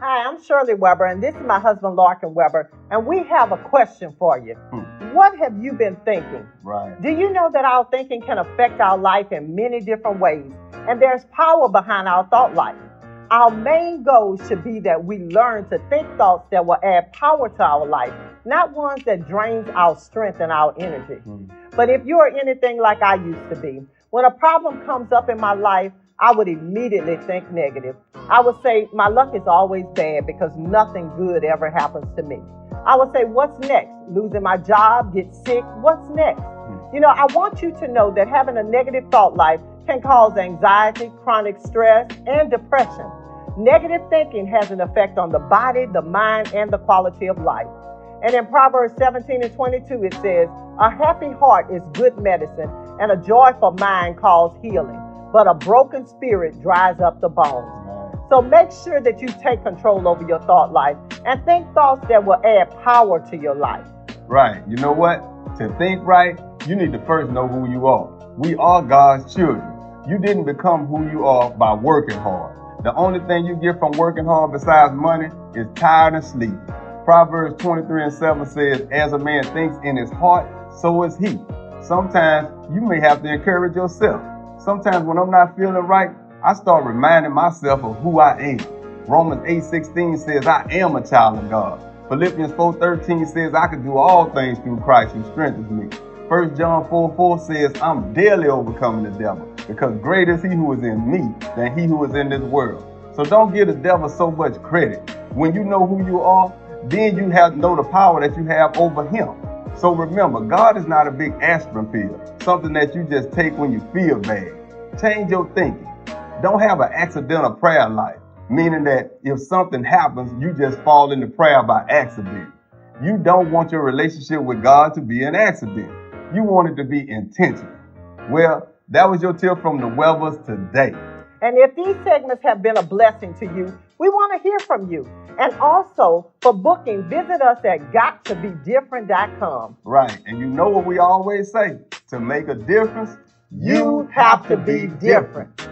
Hi, I'm Shirley Weber, and this is my husband, Larkin Weber, and we have a question for you. What have you been thinking? Right. Do you know that our thinking can affect our life in many different ways, and there's power behind our thought life? Our main goal should be that we learn to think thoughts that will add power to our life, not ones that drains our strength and our energy. But if you are anything like I used to be, when a problem comes up in my life, I would immediately think negative. I would say my luck is always bad because nothing good ever happens to me. I would say, what's next? Losing my job, get sick, what's next? You know, I want you to know that having a negative thought life can cause anxiety, chronic stress, and depression. Negative thinking has an effect on the body, the mind, and the quality of life. And in Proverbs 17:22, it says, a happy heart is good medicine, and a joyful mind calls healing. But a broken spirit dries up the bones. So make sure that you take control over your thought life and think thoughts that will add power to your life. Right. You know what? To think right, you need to first know who you are. We are God's children. You didn't become who you are by working hard. The only thing you get from working hard besides money is tired and sleep. Proverbs 23:7 says, as a man thinks in his heart, so is he. Sometimes you may have to encourage yourself. Sometimes when I'm not feeling right, I start reminding myself of who I am. Romans 8:16 says, I am a child of God. Philippians 4:13 says, I can do all things through Christ who strengthens me. 1 John 4:4 says, I'm daily overcoming the devil, because greater is he who is in me than he who is in this world. So don't give the devil so much credit. When you know who you are, then you have to know the power that you have over him. So remember, God is not a big aspirin pill, something that you just take when you feel bad. Change your thinking. Don't have an accidental prayer life, meaning that if something happens, you just fall into prayer by accident. You don't want your relationship with God to be an accident. You want it to be intentional. Well, that was your tip from the Webers today. And if these segments have been a blessing to you, we want to hear from you. And also, for booking, visit us at gottobedifferent.com. Right. And you know what we always say, to make a difference, You have to be different.